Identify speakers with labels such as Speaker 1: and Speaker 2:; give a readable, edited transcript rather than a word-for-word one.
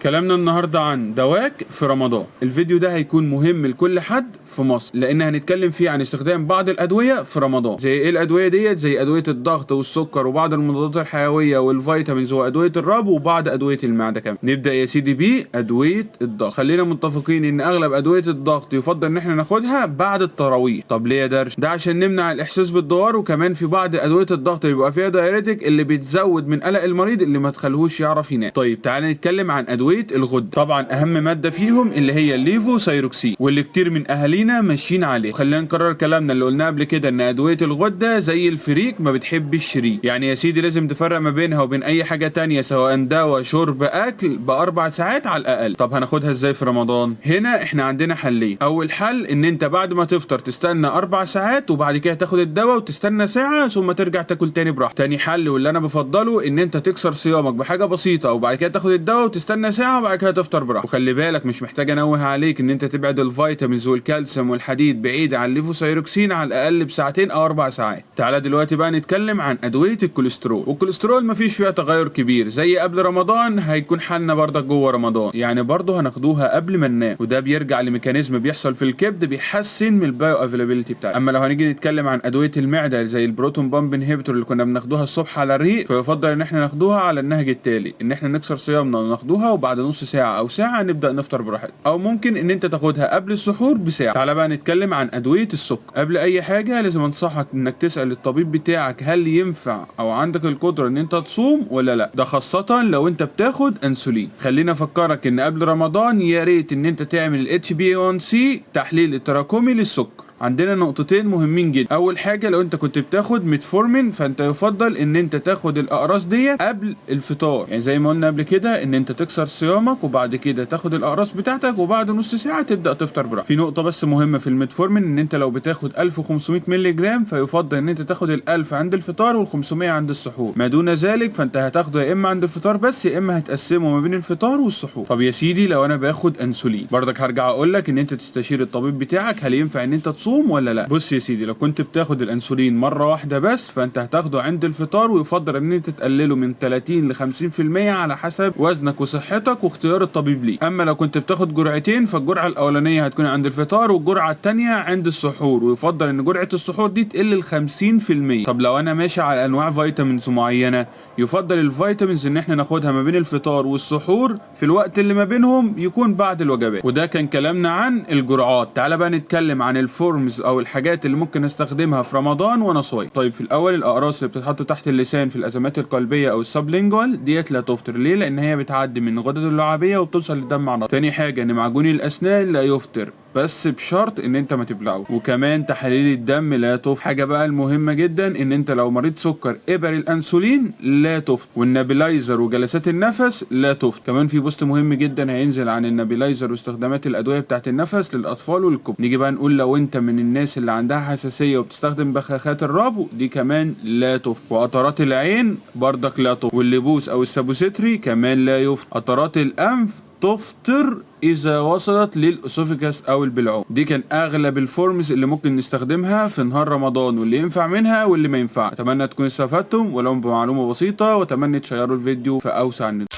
Speaker 1: كلامنا النهاردة عن دواك في رمضان. الفيديو ده هيكون مهم لكل حد في مصر، لان هنتكلم فيه عن استخدام بعض الادوية في رمضان. زي ايه الادوية ديت؟ زي ادوية الضغط والسكر وبعض المضادات الحيوية والفيتامينز وادوية الربو وبعض ادوية المعدة كمان. نبدأ يا سيدي بادوية الضغط. خلينا متفقين ان اغلب ادوية الضغط يفضل ان احنا ناخدها بعد التراويح. طب ليه يا درش؟ ده عشان نمنع الاحساس بالدوار، وكمان في بعض ادوية الضغط بيبقى فيها دايريتك اللي بتزود من قلق المريض اللي ما تخليهوش يعرف ينام. طيب تعالى نتكلم عن ادوية الغدة. طبعا اهم مادة فيهم اللي هي الليفوسايروكسين، واللي كتير من اهالينا ماشيين عليه. خلينا نكرر كلامنا اللي قلناه قبل كده، ان ادوية الغدة زي الفريك ما بتحبش الشريك. يعني يا سيدي لازم تفرق ما بينها وبين اي حاجة تانية، سواء دواء شرب اكل، ب4 ساعات على الاقل. طب هناخدها ازاي في رمضان؟ هنا احنا عندنا حلين. اول حل ان انت بعد ما تفطر تستنى 4 ساعات وبعد كده تاخد الدواء وتستنى ساعة ثم ترجع تاكل تاني براحتك. تاني حل واللي انا بفضله ان انت تكسر صيامك بحاجة بسيطة وبعد كده تاخد الدواء وتستنى ساعة وبعد كده تفطر براحتك. وخلي بالك مش محتاج انوه عليك ان انت تبعد الفيتامينز والكالسيوم والحديد بعيد عن الليفوسايروكسين على الاقل بساعتين او 4 ساعات. تعالى دلوقتي بقى نتكلم عن ادوية الكوليسترول. والكوليسترول مفيش فيها تغير كبير، زي قبل رمضان هيكون حالنا برضك جوه رمضان، يعني برضه هناخدوها قبل ما ننام، وده بيرجع لميكانيزم بيحصل في الكبد بيحسن من البايو افيلابيلتي بتاعتها. اما لو هنيجي نتكلم عن ادوية المعدة زي البروتون بامب انهبيتور اللي كنا بناخدوها الصبح على الريق، فيفضل ان احنا ناخدوها على النهج التالي، ان احنا نكسر صيامنا وناخدوها وبعد نص ساعة او ساعة نبدأ نفطر براحتنا، او ممكن ان انت تاخدها قبل السحور بساعة. تعالى بقى نتكلم عن ادوية السكر. قبل اي حاجة لازم انصحك انك تسأل الطبيب بتاعك هل ينفع او عندك القدرة ان انت تصوم ولا لا، ده خاصة لو انت بتاخد انسولين. خلينا افكرك ان قبل رمضان يا ريت ان انت تعمل ال HbA1c تحليل التراكمي للسكر. عندنا نقطتين مهمين جدا. اول حاجه لو انت كنت بتاخد ميتفورمين فانت يفضل ان انت تاخد الاقراص ديت قبل الفطار، يعني زي ما قلنا قبل كده ان انت تكسر صيامك وبعد كده تاخد الاقراص بتاعتك وبعد نص ساعه تبدا تفطر براحتك. في نقطه بس مهمه في الميتفورمين، ان انت لو بتاخد 1500 مللي جرام فيفضل ان انت تاخد ال1000 عند الفطار وال500 عند السحور. ما دون ذلك فانت هتاخده يا اما عند الفطار بس يا اما هتقسمه ما بين الفطار والسحور. طب يا سيدي لو انا باخد انسولين برضك هرجع اقول لك ان انت تستشير الطبيب بتاعك هل ينفع ان انت تصوم ولا لا. بص يا سيدي، لو كنت بتاخد الانسولين مره واحده بس فانت هتاخده عند الفطار، ويفضل ان انت تقلله من 30 ل 50% على حسب وزنك وصحتك واختيار الطبيب ليك. اما لو كنت بتاخد جرعتين فالجرعه الاولانيه هتكون عند الفطار والجرعه الثانيه عند السحور، ويفضل ان جرعه السحور دي تقل ل 50%. طب لو انا ماشي على انواع فيتامينز معينه، يفضل الفيتامينز ان احنا ناخدها ما بين الفطار والسحور في الوقت اللي ما بينهم يكون بعد الوجبات. وده كان كلامنا عن الجرعات. تعالى بقى نتكلم عن الفورمز او الحاجات اللي ممكن استخدمها في رمضان وانا صايم. طيب في الاول الاقراص اللي بتتحط تحت اللسان في الازمات القلبيه او السبلينجوال ديت لا تفطر. ليه؟ لان هي بتعدي من الغدد اللعابيه وبتوصل للدم على طول. تاني حاجه ان معجون الاسنان لا يفطر، بس بشرط ان انت ما تبلعه. وكمان تحاليل الدم لا تفطر. حاجه بقى المهمه جدا ان انت لو مريض سكر ابر الانسولين لا تفطر، والنابلايزر وجلسات النفس لا تفطر. كمان في بوست مهم جدا هينزل عن النابلايزر واستخدامات الادويه بتاعت النفس للاطفال والكبار. نيجي بقى نقول لو انت من الناس اللي عندها حساسيه وبتستخدم بخاخات الربو دي كمان لا تفطر. وقطرات العين برضك لا تفطر، واللبوس او السابوستري كمان لا يفطر. قطرات الانف تفطر اذا وصلت للاسوفيجاس او البلعوم. دي كان اغلب الفورمز اللي ممكن نستخدمها في نهار رمضان، واللي ينفع منها واللي ما ينفع. اتمنى تكونوا استفدتم ولو بمعلومه بسيطه، واتمنى تشيروا الفيديو في اوسع النطاق.